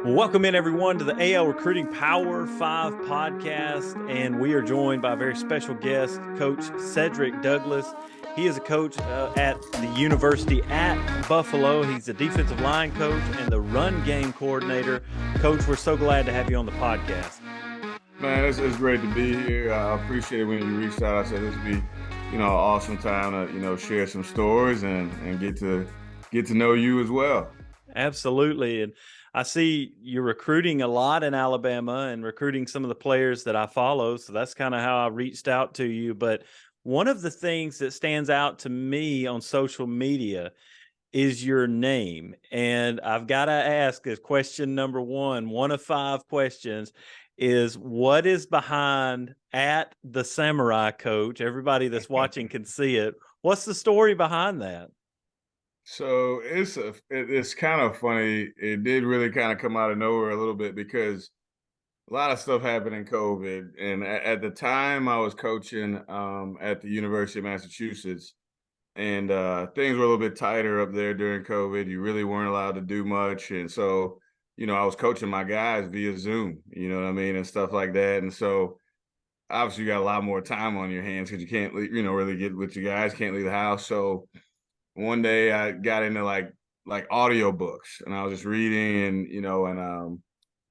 Welcome in, everyone, to the AL Recruiting Power 5 podcast. And we are joined by a very special guest, Coach Cedric Douglas. He is a coach at the University at Buffalo. He's a defensive line coach and the run game coordinator. Coach, we're so glad to have you on the podcast. Man, it's great to be here. I appreciate it when you reached out. I said this would be, an awesome time to, share some stories and get to know you as well. Absolutely. And I see you're recruiting a lot in Alabama and recruiting some of the players that I follow. So that's kind of how I reached out to you. But one of the things that stands out to me on social media is your name. And I've got to ask as question number one of 5 questions is what is behind at TheSamuraiCoach? Everybody that's watching can see it. What's the story behind that? So it's kind of funny. It did really kind of come out of nowhere a little bit because a lot of stuff happened in COVID. And at the time I was coaching at the University of Massachusetts, and things were a little bit tighter up there during COVID. You really weren't allowed to do much. And so, I was coaching my guys via Zoom, you know what I mean, and stuff like that. And so obviously you got a lot more time on your hands because you can't, really get with your guys, can't leave the house. So one day I got into like audio books, and I was just reading, and a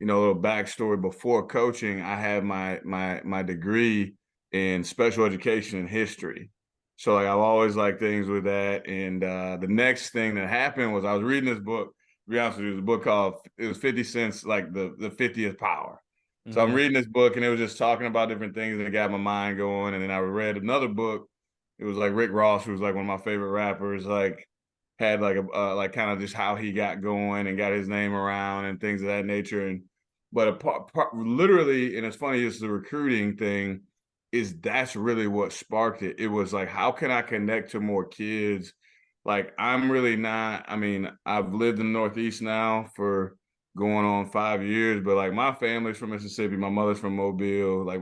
little backstory. Before coaching, I had my degree in special education and history. So like I've always liked things with that. And the next thing that happened was I was reading this book. To be honest with you, it was a book called, it was 50 Cent's, like the 50th Power. So I'm reading this book, and it was just talking about different things that got my mind going. And then I read another book. It was like Rick Ross, who was like one of my favorite rappers, like had like a like kind of just how he got going and got his name around and things of that nature. And but literally, and it's funny, it's the recruiting thing, that's really what sparked it. It was like, how can I connect to more kids? Like, I'm really not, I mean, I've lived in the Northeast now for going on 5 years, but like my family's from Mississippi, my mother's from Mobile, like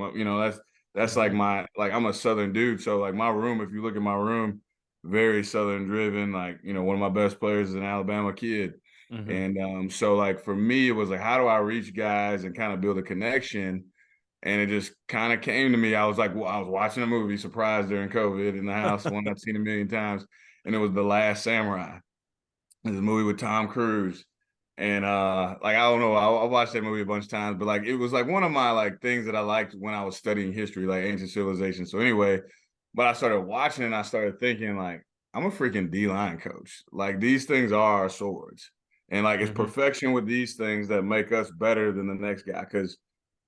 that's like I'm a Southern dude. So like my room, if you look at my room, very Southern driven. Like, one of my best players is an Alabama kid. And so like for me, it was like, how do I reach guys and kind of build a connection? And it just kind of came to me. I was like, well, I was watching a movie, Surprise, during COVID in the house, one I've seen a million times. And it was The Last Samurai. It's a movie with Tom Cruise. And like, I don't know, I watched that movie a bunch of times, but like it was like one of my like things that I liked when I was studying history, like ancient civilization. So anyway, but I started watching and I started thinking, like, I'm a freaking D-line coach. Like, these things are our swords. And like it's perfection with these things that make us better than the next guy. Because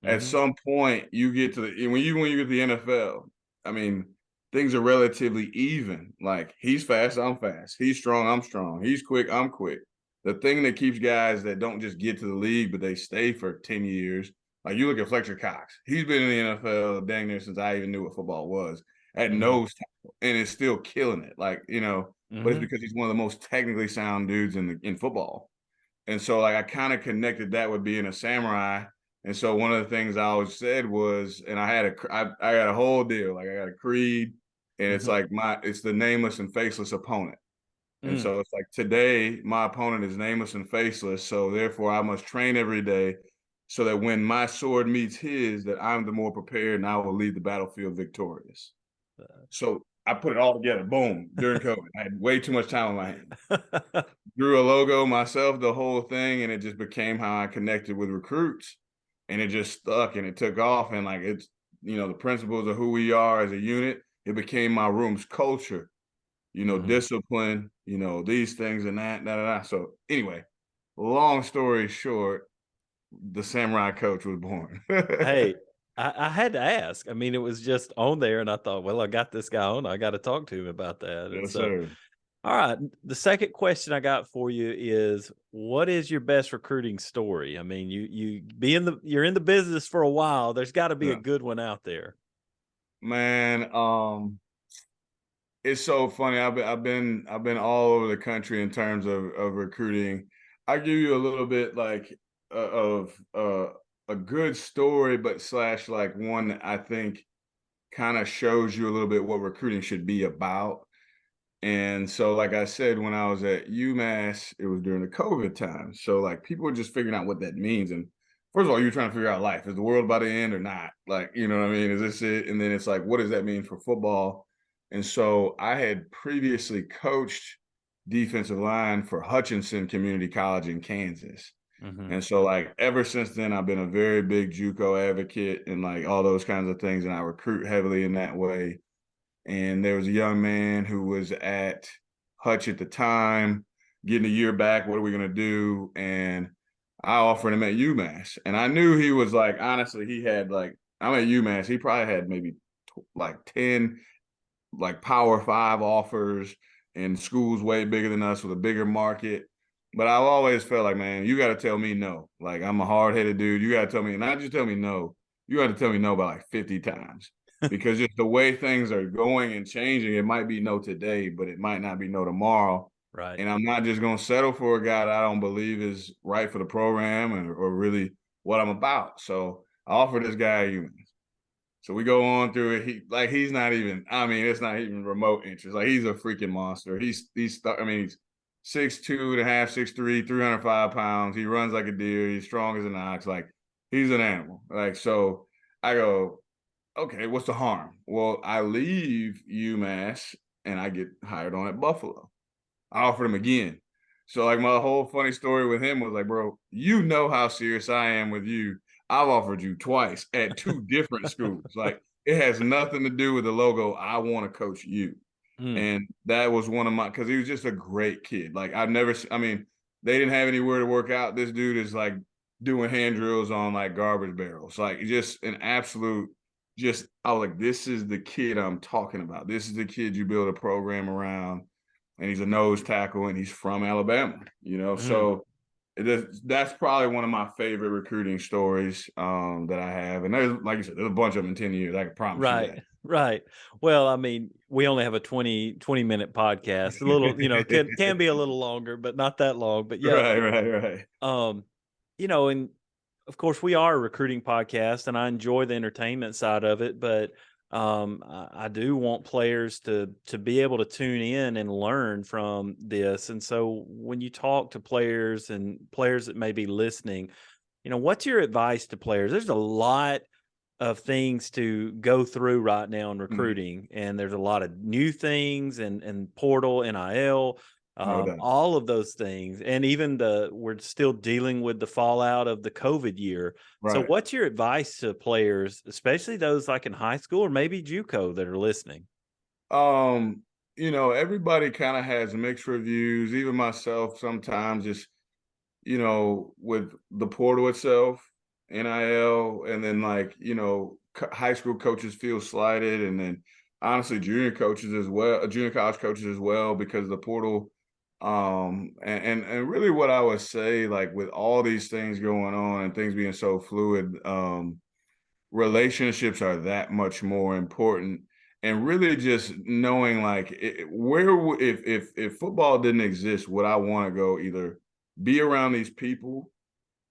at some point you get to when you get to the NFL, I mean, things are relatively even. Like, he's fast, I'm fast. He's strong, I'm strong. He's quick, I'm quick. The thing that keeps guys that don't just get to the league, but they stay for 10 years. Like, you look at Fletcher Cox. He's been in the NFL dang near since I even knew what football was, at nose tackle, and is still killing it. Like, but it's because he's one of the most technically sound dudes in football. And so like I kind of connected that with being a samurai. And so one of the things I always said was, and I got a whole deal. Like, I got a creed, and it's like it's the nameless and faceless opponent. And so it's like, today my opponent is nameless and faceless. So therefore I must train every day so that when my sword meets his, that I'm the more prepared and I will leave the battlefield victorious. So I put it all together, boom, during COVID. I had way too much time on my hands. Drew a logo myself, the whole thing, and it just became how I connected with recruits. And it just stuck and it took off. And like, it's, the principles of who we are as a unit, it became my room's culture, discipline, these things and that. So anyway, long story short, the Samurai Coach was born. Hey, I had to ask. I mean, it was just on there, and I thought, well, I got this guy on. I got to talk to him about that. And Yes, so, sir. all right. The second question I got for you is, what is your best recruiting story? I mean, you're in the business for a while. There's got to be a Yeah. good one out there. Man, it's so funny. I've been all over the country in terms of recruiting. I give you a little bit like of a good story, but slash like one that I think kind of shows you a little bit what recruiting should be about. And so, like I said, when I was at UMass, it was during the COVID time. So, like, people were just figuring out what that means. And first of all, you're trying to figure out life. Is the world about to end or not? Like, you know what I mean? Is this it? And then it's like, what does that mean for football? And so I had previously coached defensive line for Hutchinson Community College in Kansas. Hmm. And so, like, ever since then, I've been a very big JUCO advocate and like all those kinds of things. And I recruit heavily in that way. And there was a young man who was at Hutch at the time, getting a year back. What are we going to do? And I offered him at UMass. And I knew he was like, honestly, he had like, I'm at UMass. He probably had maybe like 10 like Power Five offers in schools way bigger than us with a bigger market. But I've always felt like, man, you got to tell me no. Like, I'm a hard headed dude. You got to tell me, not just tell me no, you got to tell me no about like 50 times because just the way things are going and changing, it might be no today, but it might not be no tomorrow. Right. And I'm not just going to settle for a guy that I don't believe is right for the program or really what I'm about. So I offered this guy a UMass. So we go on through it. He's not even, I mean, it's not even remote interest. Like he's a freaking monster. He's 6'2.5", 6'3", 305 pounds. He runs like a deer. He's strong as an ox. Like he's an animal. Like, so I go, okay, what's the harm? Well, I leave UMass and I get hired on at Buffalo. I offered him again. So like my whole funny story with him was like, bro, you know how serious I am with you. I've offered you twice at two different schools. Like it has nothing to do with the logo. I want to coach you. Mm. And that was one of my, because he was just a great kid. Like they didn't have anywhere to work out. This dude is like doing hand drills on like garbage barrels. Like just an absolute, I was like, this is the kid I'm talking about. This is the kid you build a program around, and he's a nose tackle and he's from Alabama, Mm. So that's probably one of my favorite recruiting stories that I have. And there's, like you said, there's a bunch of them in 10 years. I can promise you Right. that. Right. Well, I mean, we only have a 20-minute podcast. A little, can be a little longer, but not that long. But yeah, Right. um, and of course we are a recruiting podcast and I enjoy the entertainment side of it, but I do want players to be able to tune in and learn from this. And so when you talk to players and players that may be listening, what's your advice to players? There's a lot of things to go through right now in Mhm. recruiting, and there's a lot of new things and portal, NIL, No doubt. all of those things, and even we're still dealing with the fallout of the COVID year. So, Right. what's your advice to players, especially those like in high school or maybe JUCO that are listening? Um, everybody kind of has mixed reviews, even myself sometimes just, with the portal itself, NIL, and then like, high school coaches feel slighted. And then honestly, junior coaches as well, junior college coaches as well, because of the portal. And really what I would say, like with all these things going on and things being so fluid, relationships are that much more important. And really just knowing like if football didn't exist, would I want to go either be around these people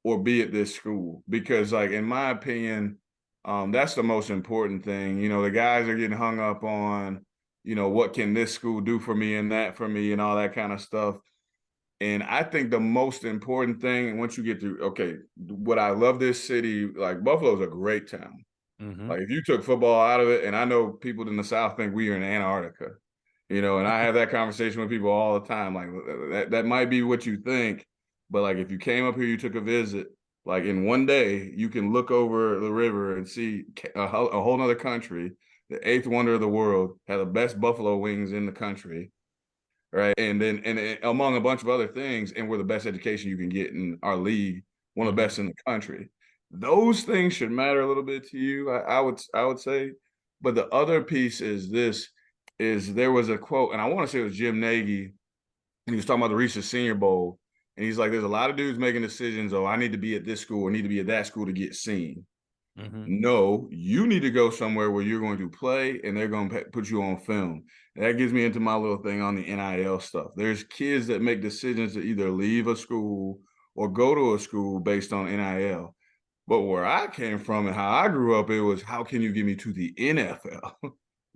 or be at this school? Because like in my opinion, that's the most important thing. The guys are getting hung up on, what can this school do for me and that for me and all that kind of stuff. And I think the most important thing, once you get through, okay, what I love this city, like Buffalo's a great town. Hmm. Like if you took football out of it, and I know people in the South think we are in Antarctica, and I have that conversation with people all the time. Like that might be what you think, but like if you came up here, you took a visit, like in one day, you can look over the river and see a whole nother country, the eighth wonder of the world, have the best buffalo wings in the country, right? And among a bunch of other things, and we're the best education you can get in our league, one of the Hmm. best in the country. Those things should matter a little bit to you, I would say. But the other piece is there was a quote, and I want to say it was Jim Nagy, and he was talking about the recent Senior Bowl, and he's like, "There's a lot of dudes making decisions. Oh, I need to be at this school, or need to be at that school to get seen." Hmm. No, you need to go somewhere where you're going to play and they're going to put you on film. That gets me into my little thing on the NIL stuff. There's kids that make decisions to either leave a school or go to a school based on NIL. But where I came from and how I grew up, it was how can you get me to the NFL?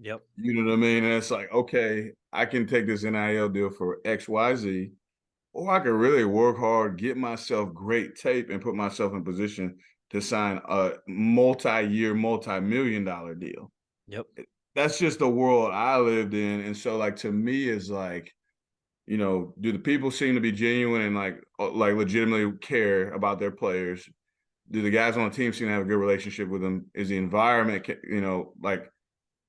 Yep. You know what I mean? And it's like, okay, I can take this NIL deal for XYZ, or I can really work hard, get myself great tape, and put myself in position to sign a multi-year, multi-million dollar deal. Yep. That's just the world I lived in. And so, like, to me, is like, do the people seem to be genuine and like legitimately care about their players? Do the guys on the team seem to have a good relationship with them? Is the environment, like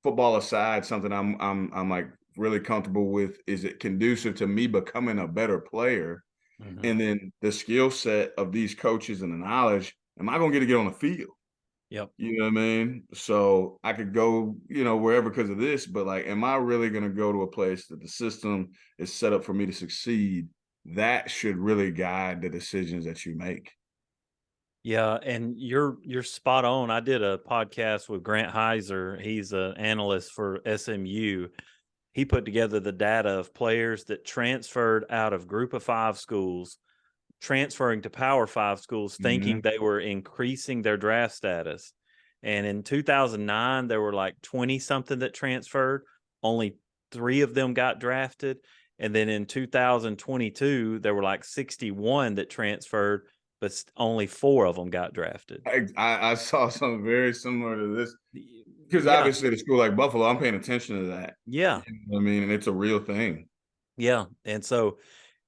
football aside, something I'm like really comfortable with? Is it conducive to me becoming a better player? Hmm. And then the skill set of these coaches and the knowledge, am I gonna get on the field? Yep. You know what I mean? So I could go, wherever because of this, but like, am I really gonna go to a place that the system is set up for me to succeed? That should really guide the decisions that you make. Yeah, and you're spot on. I did a podcast with Grant Heiser. He's an analyst for SMU. He put together the data of players that transferred out of Group of Five schools, transferring to Power Five schools, thinking Mhm. they were increasing their draft status. And in 2009, there were like 20 something that transferred. Only three of them got drafted. And then in 2022, there were like 61 that transferred, but only four of them got drafted. I saw something very similar to this because Yeah, obviously the school like Buffalo, I'm paying attention to that. yeah, You know what I mean? And it's a real thing. yeah. And so,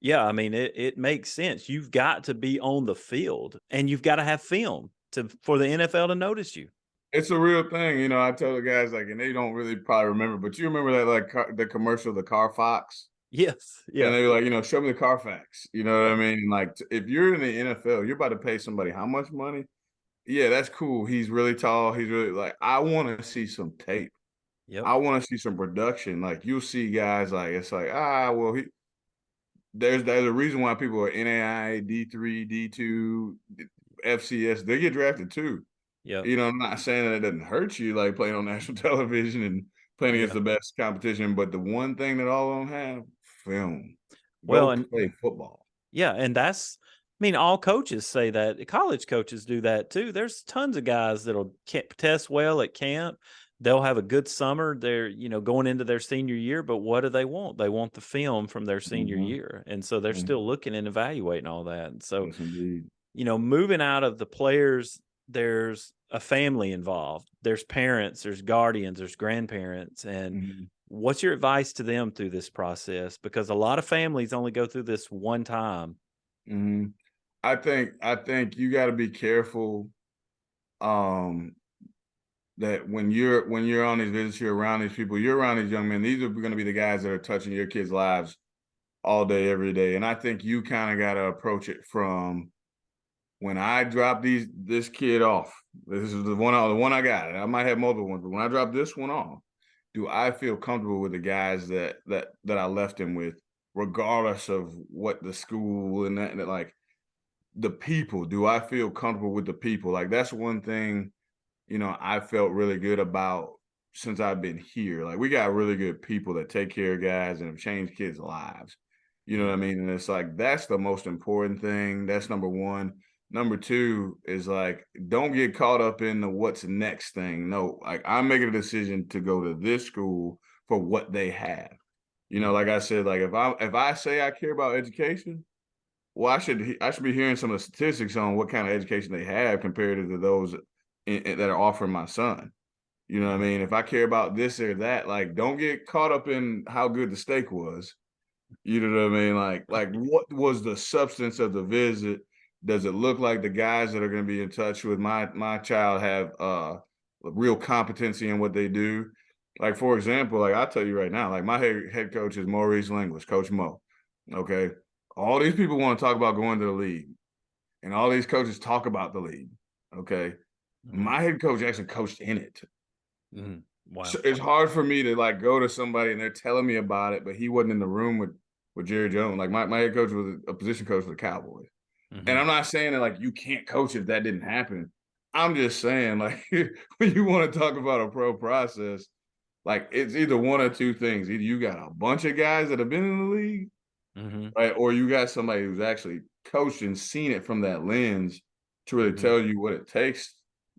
yeah, I mean, it makes sense. You've got to be on the field and you've got to have film for the NFL to notice you. It's a real thing. I tell the guys like, and they don't really probably remember, but you remember that like the commercial, the Car Fox? Yes. And Yeah. they were like, show me the Carfax. You know what Yep. I mean? Like, if you're in the NFL, you're about to pay somebody how much money? Yeah, that's cool. He's really tall. He's really like, I want to see some tape. Yep. I want to see some production. Like, you'll see guys like, it's like, well, there's a reason why people are NAI, D3, D2, FCS. They get drafted too. Yep. I'm not saying that it doesn't hurt you, like playing on national television and playing against Yeah. the best competition, but the one thing that all of them have, film. Go Well, and play football. yeah, and that's I mean, all coaches say that. College coaches do that too. There's tons of guys that'll test well at camp. They'll have a good summer. They're, going into their senior year, but what do they want? They want the film from their senior Mhm, year. And so they're still mhm. looking and evaluating all that. And so, Yes, indeed. moving out of the players, there's a family involved. There's parents, there's guardians, there's grandparents. And Mhm, what's your advice to them through this process? Because a lot of families only go through this one time. mhm. I think you gotta be careful, um, that when you're on these visits, you're around these people, you're around these young men, these are gonna be the guys that are touching your kids' lives all day, every day, and I think you kinda gotta approach it from, when I drop this kid off, this is the one I got. I might have multiple ones, but when I drop this one off, do I feel comfortable with the guys that I left him with, regardless of what the school and like the people? Do I feel comfortable with the people? Like, that's one thing, I felt really good about since I've been here. Like, we got really good people that take care of guys and have changed kids' lives. You know what I Mhm. mean? And it's like, that's the most important thing. That's number one. Number two is like, don't get caught up in the what's next thing. No, like, I'm making a decision to go to this school for what they have. Mhm. Like I said, like, if I say I care about education, well, I should be hearing some of the statistics on what kind of education they have compared to those that are offering my son. You know what I Mhm. mean? If I care about this or that, like, don't get caught up in how good the steak was. You know what I mean? Like what was the substance of the visit? Does it look like the guys that are going to be in touch with my child have real competency in what they do? Like, for example, like, I'll tell you right now, like, my head coach is Maurice Linguist, Coach Mo. Okay. All these people want to talk about going to the league, and all these coaches talk about the league. Okay. Mhm. My head coach actually coached in it. Mhm. So Wow. it's hard for me to like go to somebody and they're telling me about it, but he wasn't in the room with Jerry Jones. Like, my head coach was a position coach for the Cowboys. And Mhm. I'm not saying that like you can't coach if that didn't happen. I'm just saying, like, when you want to talk about a pro process, like, it's either one or two things. Either you got a bunch of guys that have been in the league, Mhm. right? Or you got somebody who's actually coached and seen it from that lens to really Mhm. tell you what it takes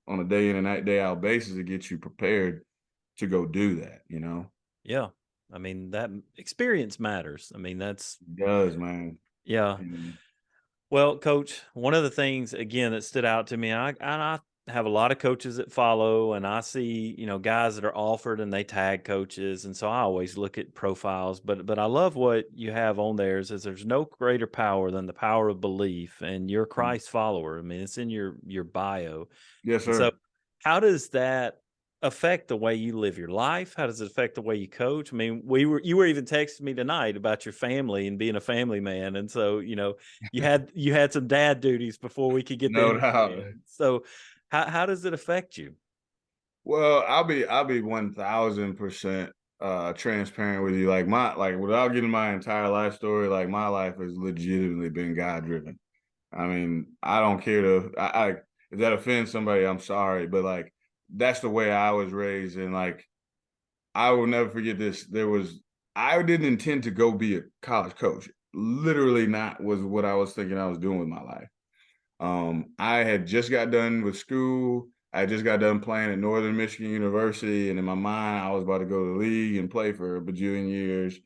on a day in and day out basis to get you prepared. to go do that, you know? Yeah. I mean, that experience matters. I mean, that's It does, man. yeah. And Well, coach, one of the things again that stood out to me, I have a lot of coaches that follow, and I see guys that are offered and they tag coaches, and so I always look at profiles. But I love what you have on there is there's no greater power than the power of belief, and you're a Christ follower. I mean, it's in your bio, yes, and so sir. how does that affect the way you live your life? How does it affect the way you coach? I mean, you were even texting me tonight about your family and being a family man, and so you had some dad duties before we could get the No interview doubt. in. So how does it affect you? Well, I'll be 1000% transparent with you. Like without getting my entire life story, like my life has legitimately been God driven. I mean, I don't care to if that offends somebody, I'm sorry, but like that's the way I was raised, and like I will never forget this. I didn't intend to go be a college coach. Literally not was what I was thinking I was doing with my life. I had just got done with school. I just got done playing at Northern Michigan University, and in my mind, I was about to go to the league and play for a bajillion years,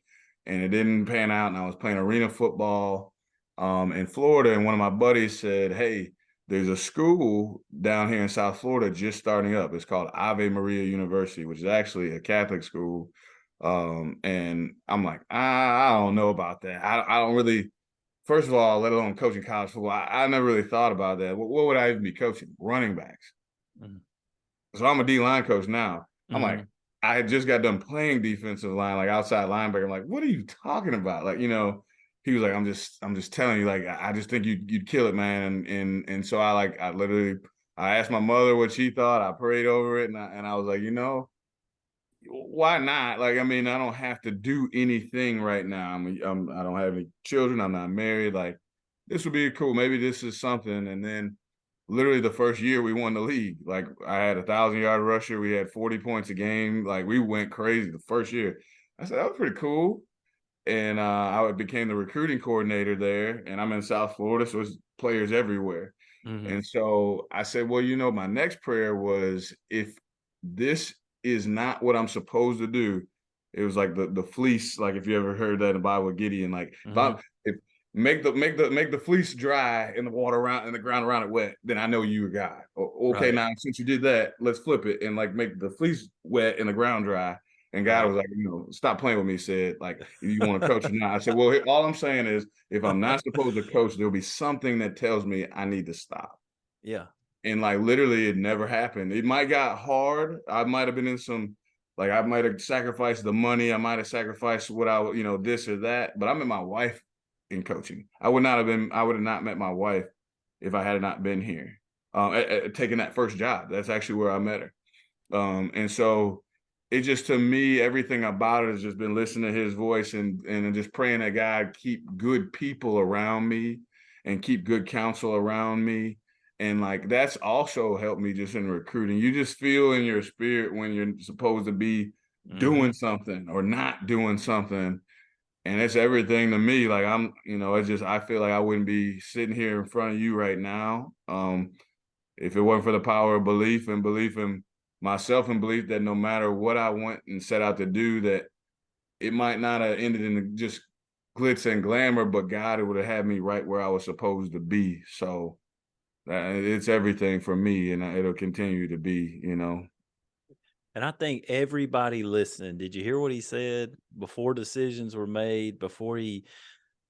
and it didn't pan out. And I was playing arena football in Florida, and one of my buddies said, "Hey, there's a school down here in South Florida just starting up. It's called Ave Maria University, which is actually a Catholic school." And I'm like, I don't know about that. I don't really. First of all, let alone coaching college football, I never really thought about that. What would I even be coaching? Running backs. Mhm. So I'm a D line coach now. I'm like, Mhm. I had just got done playing defensive line, like outside linebacker. I'm like, what are you talking about? Like, he was like, I'm just telling you, like, I just think you'd kill it, man. And so I literally I asked my mother what she thought. I prayed over it, and I was like, why not? Like, I mean, I don't have to do anything right now. I don't have any children. I'm not married. Like, this would be cool. Maybe this is something. And then, literally, the first year we won the league. Like, I had 1,000-yard rusher. We had 40 points a game. Like, we went crazy the first year. I said that was pretty cool. And I became the recruiting coordinator there. And I'm in South Florida, so it's players everywhere. Mhm. And so I said, well, my next prayer was if this is not what I'm supposed to do, it was like the fleece, like if you ever heard that in the Bible with Gideon, like Mhm. if make the fleece dry and the water around and the ground around it wet, then I know you a God. Okay, Right. now since you did that, let's flip it and like make the fleece wet and the ground dry. And God Right. was like, stop playing with me. Said like, if you want to coach or not. I said, well, all I'm saying is, if I'm not supposed to coach, there'll be something that tells me I need to stop. Yeah. And like literally it never happened. It might got hard. I might have been in some like I might have sacrificed the money. I might have sacrificed what this or that. But I met my wife in coaching. I would have not met my wife if I had not been here. Taking that first job. That's actually where I met her. And so it just to me, everything about it has just been listening to his voice and just praying that God keep good people around me and keep good counsel around me. And like that's also helped me just in recruiting. You just feel in your spirit when you're supposed to be doing Mhm. something or not doing something. And it's everything to me. Like it's just I feel like I wouldn't be sitting here in front of you right now. If it wasn't for the power of belief and belief in myself and belief that no matter what I went and set out to do, that it might not have ended in just glitz and glamour, but God would have had me right where I was supposed to be. So it's everything for me, and it'll continue to be. And I think everybody listening, did you hear what he said? Before decisions were made, before he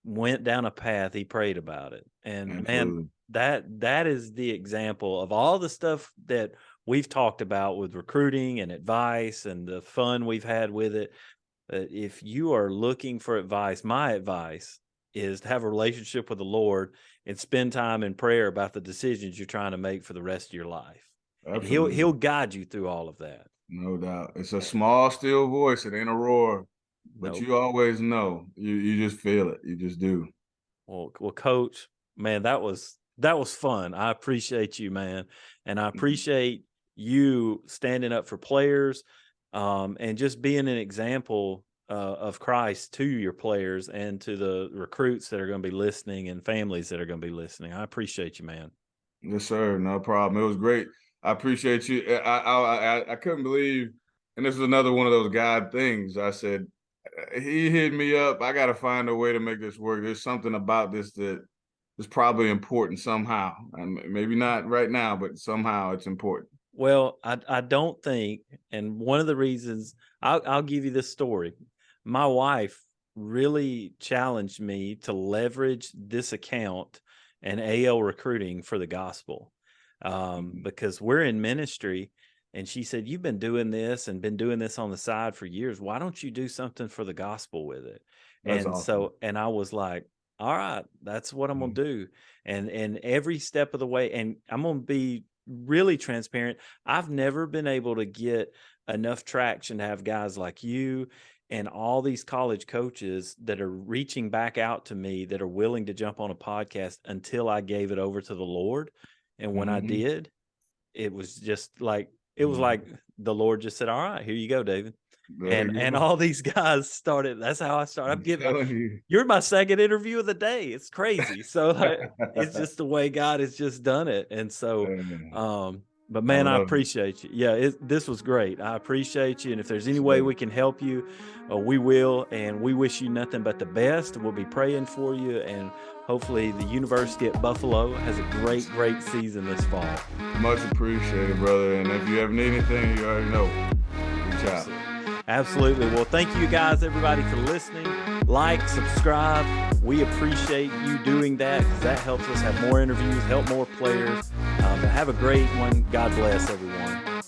went down a path, he prayed about it. And man, Absolutely. that is the example of all the stuff that we've talked about with recruiting and advice and the fun we've had with it. If you are looking for advice, my advice is to have a relationship with the Lord and spend time in prayer about the decisions you're trying to make for the rest of your life. And he'll Absolutely. guide you through all of that. No doubt. It's a small, still voice. It ain't a roar, but Nope. you always know. You just feel it. You just do. Well, coach, man, that was fun. I appreciate you, man, and I Mhm. appreciate you standing up for players, and just being an example of Christ to your players and to the recruits that are going to be listening and families that are going to be listening. I appreciate you, man. Yes, sir. No problem. It was great. I appreciate you. I couldn't believe and this is another one of those God things. I said, he hit me up. I got to find a way to make this work. There's something about this that is probably important somehow. And maybe not right now, but somehow it's important. Well, I don't think, and one of the reasons I'll give you this story. My wife really challenged me to leverage this account and AL recruiting for the gospel, Mhm. because we're in ministry. And she said, "You've been doing this and been doing this on the side for years. Why don't you do something for the gospel with it?" That's And awesome. so, and I was like, "All right, that's what I'm gonna Mhm. do." And every step of the way, and I'm gonna be really transparent. I've never been able to get enough traction to have guys like you and all these college coaches that are reaching back out to me that are willing to jump on a podcast until I gave it over to the Lord. And when I Mhm. did, it was just like it was like Mhm. the Lord just said, "All right, here you go, David." There And you go. all these guys started. That's how I started. I'm I'm getting telling you. you're my second interview of the day. It's crazy. So like, it's just the way God has just done it. And so, Man, but I man, I love it. appreciate you. Yeah, this was great. I appreciate you. And if there's any way Same. we can help you, we will. And we wish you nothing but the best. We'll be praying for you. And hopefully, the University at Buffalo has a great, great season this fall. Much appreciated, brother. And if you ever need anything, you already know. Reach out. Absolutely. Absolutely. Well, thank you guys, everybody, for listening. Like, subscribe. We appreciate you doing that because that helps us have more interviews, help more players. Have a great one. God bless everyone.